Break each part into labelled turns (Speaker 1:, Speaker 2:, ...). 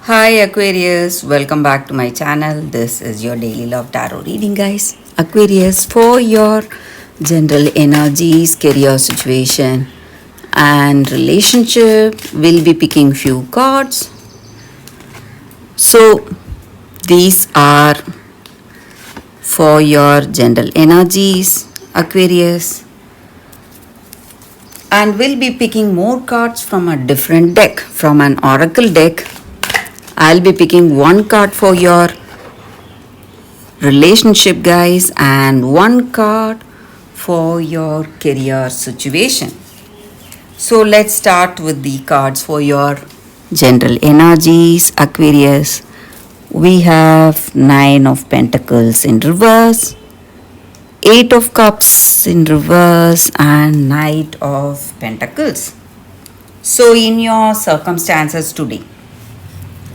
Speaker 1: Hi Aquarius, welcome back to my channel. This is your daily love tarot reading, guys. Aquarius, for your general energies, career situation, and relationship, we'll be picking few cards. So, these are for your general energies, Aquarius, and we'll be picking more cards from a different deck, from an oracle deck. I'll be picking one card for your relationship, guys, and one card for your career situation. So let's start with the cards for your general energies, Aquarius. We have Nine of Pentacles in reverse, Eight of Cups in reverse, and Knight of Pentacles. So in your circumstances today,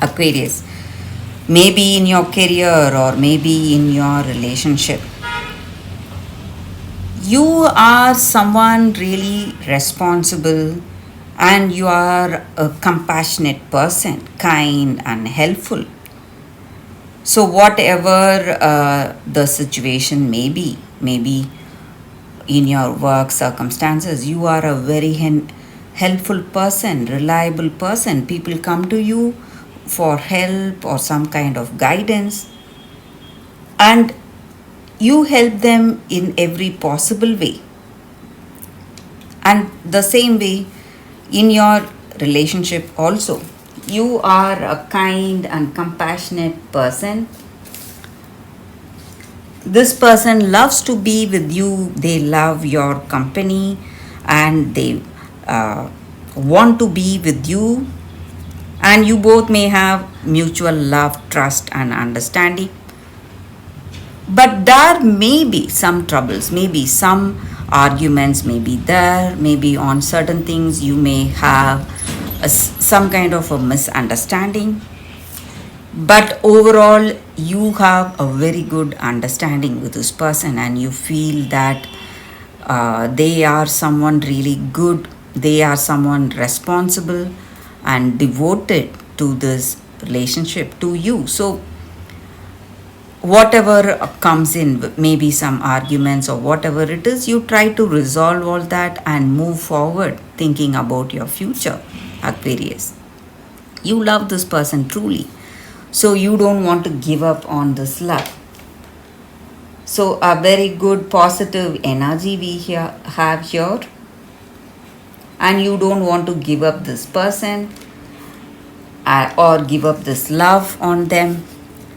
Speaker 1: Aquarius, maybe in your career or maybe in your relationship, you are someone really responsible and you are a compassionate person, kind and helpful. So, whatever the situation may be, maybe in your work circumstances, you are a very helpful person, reliable person. People come to you for help or some kind of guidance, and you help them in every possible way. And the same way in your relationship also, you are a kind and compassionate person. This person loves to be with you, they love your company, and they want to be with you, and you both may have mutual love, trust and understanding. But there may be some troubles, maybe some arguments may be there, maybe on certain things you may have some kind of a misunderstanding. But overall, you have a very good understanding with this person, and you feel that they are someone really good, they are someone responsible and devoted to this relationship, to you. So, whatever comes in, maybe some arguments or whatever it is, you try to resolve all that and move forward thinking about your future, Aquarius. You love this person truly, so you don't want to give up on this love. So, a very good positive energy we have here, and you don't want to give up this person or give up this love on them.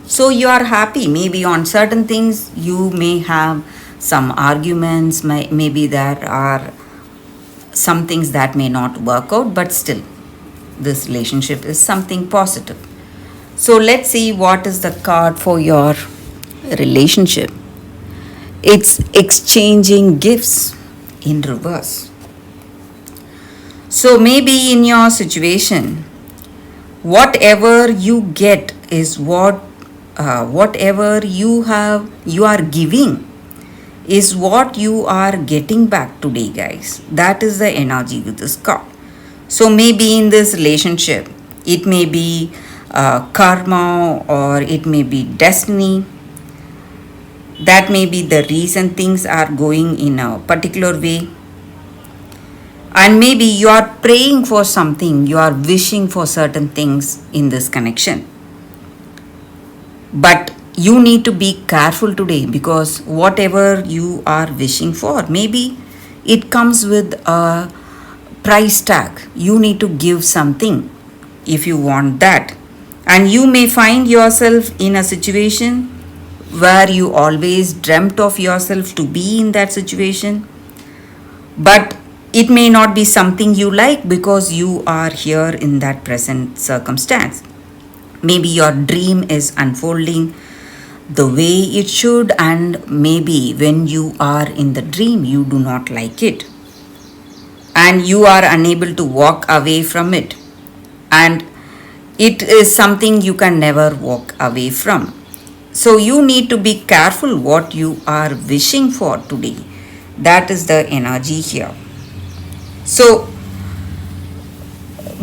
Speaker 1: So you are happy. Maybe on certain things you may have some arguments, maybe there are some things that may not work out, but still this relationship is something positive. So let's see what is the card for your relationship. It's exchanging gifts in reverse. So maybe in your situation, whatever you get is whatever you are giving is what you are getting back today, guys. That is the energy with this card. So maybe in this relationship, it may be karma or it may be destiny. That may be the reason things are going in a particular way. And maybe you are praying for something, you are wishing for certain things in this connection. But you need to be careful today, because whatever you are wishing for, maybe it comes with a price tag. You need to give something if you want that. And you may find yourself in a situation where you always dreamt of yourself to be in that situation. But it may not be something you like because you are here in that present circumstance. Maybe your dream is unfolding the way it should, and maybe when you are in the dream, you do not like it. And you are unable to walk away from it. And it is something you can never walk away from. So you need to be careful what you are wishing for today. That is the energy here. So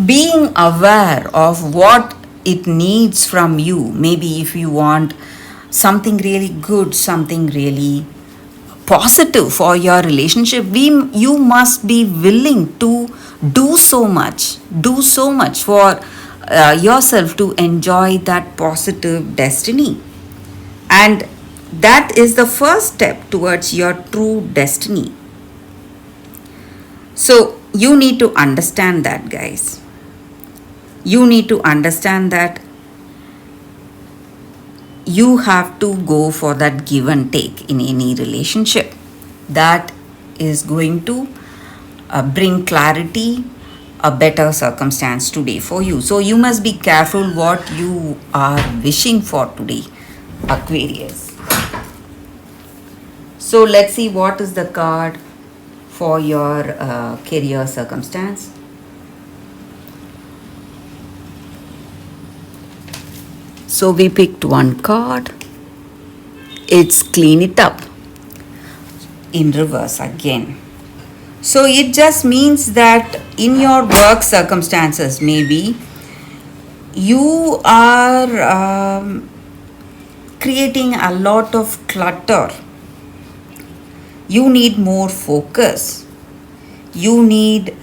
Speaker 1: being aware of what it needs from you. Maybe if you want something really good, something really positive for your relationship, you must be willing to do so much for yourself to enjoy that positive destiny. And that is the first step towards your true destiny. So you need to understand that, guys. You need to understand that you have to go for that give and take in any relationship. That is going to bring clarity, a better circumstance today for you. So you must be careful what you are wishing for today, Aquarius. So let's see what is the card for your career circumstance. So we picked one card. It's clean it up in reverse again. So it just means that in your work circumstances, maybe you are creating a lot of clutter. You need more focus. You need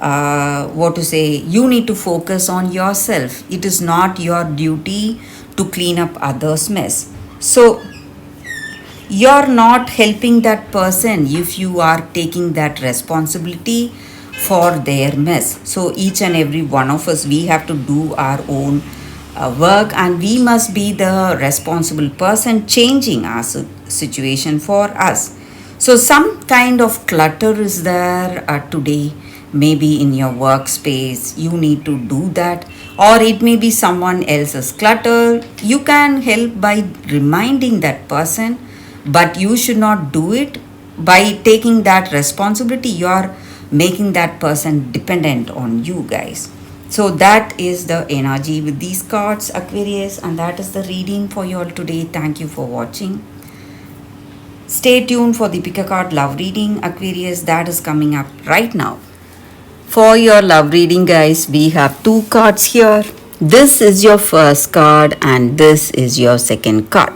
Speaker 1: you need to focus on yourself. It is not your duty to clean up others' mess. So you're not helping that person if you are taking that responsibility for their mess. So each and every one of us, we have to do our own work, and we must be the responsible person changing our situation for us. So some kind of clutter is there today, maybe in your workspace. You need to do that, or it may be someone else's clutter. You can help by reminding that person, but you should not do it by taking that responsibility. You are making that person dependent on you, guys. So that is the energy with these cards, Aquarius, and that is the reading for you all today. Thank you for watching. Stay tuned for the pick a card love reading, Aquarius, that is coming up right now. For your love reading, guys, we have two cards here. This is your first card and this is your second card.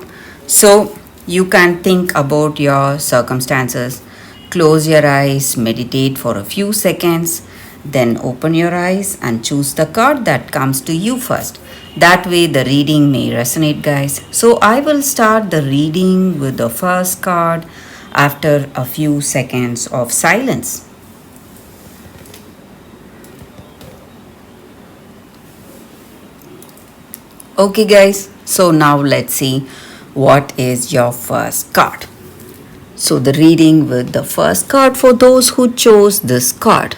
Speaker 1: So you can think about your circumstances. Close your eyes, meditate for a few seconds, then open your eyes and choose the card that comes to you first. That way the reading may resonate, guys. So I will start the reading with the first card after a few seconds of silence. Okay, guys, so now let's see what is your first card. So the reading with the first card for those who chose this card.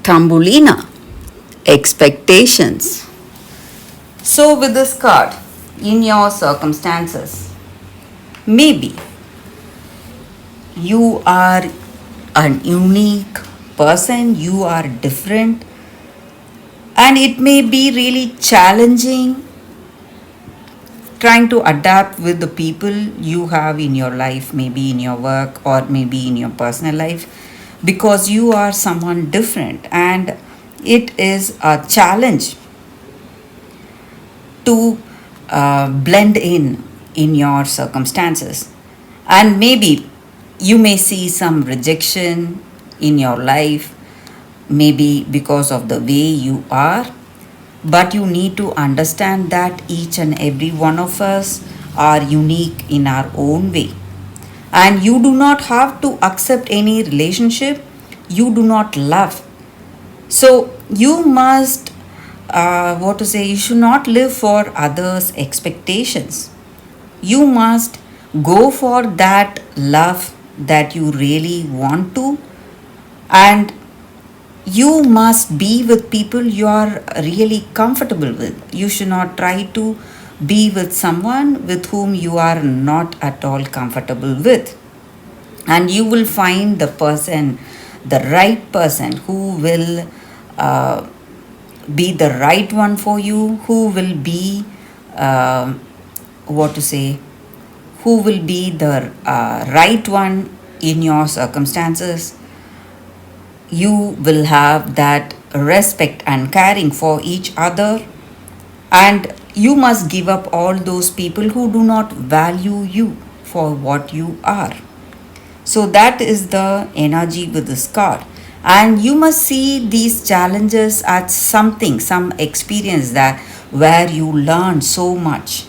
Speaker 1: Tambulina, expectations. So with this card, in your circumstances, maybe you are a unique person, you are different, and it may be really challenging trying to adapt with the people you have in your life, maybe in your work or maybe in your personal life, because you are someone different, and it is a challenge to blend in your circumstances. And maybe you may see some rejection in your life, maybe because of the way you are, but you need to understand that each and every one of us are unique in our own way, and you do not have to accept any relationship you do not love. So you must you should not live for others expectations. You must go for that love that you really want to, and you must be with people you are really comfortable with. You should not try to be with someone with whom you are not at all comfortable with. And you will find the right person who will be the right one for you, who will be, uh, what to say, who will be the right one in your circumstances. You will have that respect and caring for each other, and you must give up all those people who do not value you for what you are. So that is the energy with this card. And you must see these challenges as something, some experience that where you learn so much.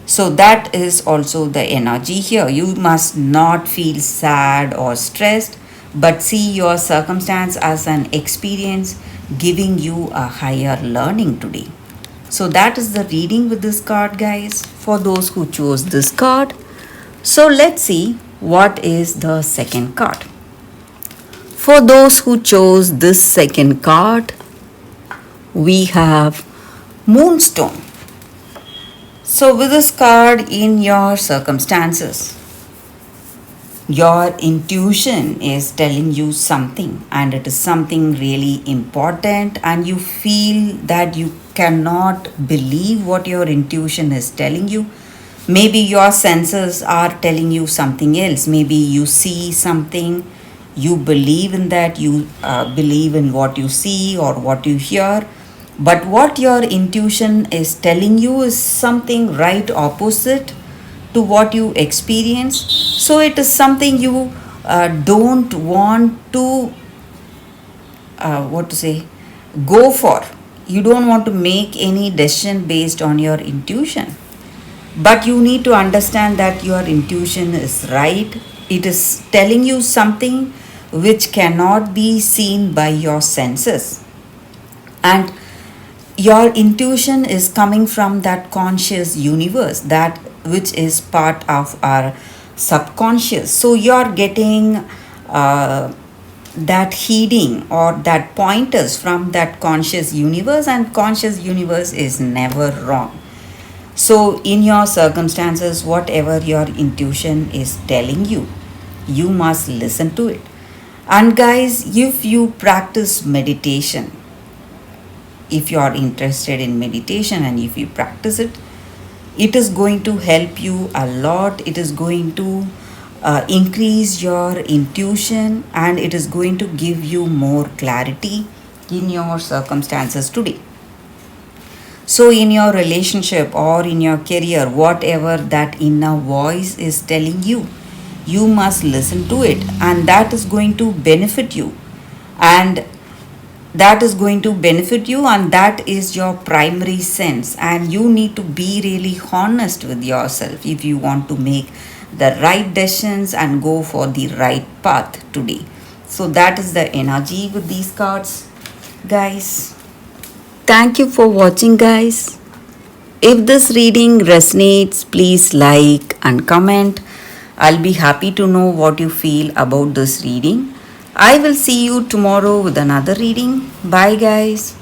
Speaker 1: So that is also the energy here. You must not feel sad or stressed, but see your circumstance as an experience giving you a higher learning today. So that is the reading with this card, guys, for those who chose this card. So let's see what is the second card. For those who chose this second card, we have Moonstone. So, with this card in your circumstances, your intuition is telling you something, and it is something really important, and you feel that you cannot believe what your intuition is telling you. Maybe your senses are telling you something else. Maybe you see something, you believe in that, you believe in what you see or what you hear. But what your intuition is telling you is something right opposite to what you experience. So it is something you don't want to, what to say, go for. You don't want to make any decision based on your intuition. But you need to understand that your intuition is right. It is telling you something which cannot be seen by your senses. And your intuition is coming from that conscious universe, that which is part of our subconscious. So you're getting that heeding or that pointers from that conscious universe, and conscious universe is never wrong. So in your circumstances, whatever your intuition is telling you, you must listen to it. And guys, if you practice meditation, if you are interested in meditation and if you practice it, it is going to help you a lot. It is going to increase your intuition, and it is going to give you more clarity in your circumstances today. So in your relationship or in your career, whatever that inner voice is telling you, you must listen to it, and that is going to benefit you. And that is going to benefit you, and that is your primary sense. And you need to be really honest with yourself if you want to make the right decisions and go for the right path today. So that is the energy with these cards, guys. Thank you for watching, guys. If this reading resonates, please like and comment. I'll be happy to know what you feel about this reading. I will see you tomorrow with another reading. Bye, guys.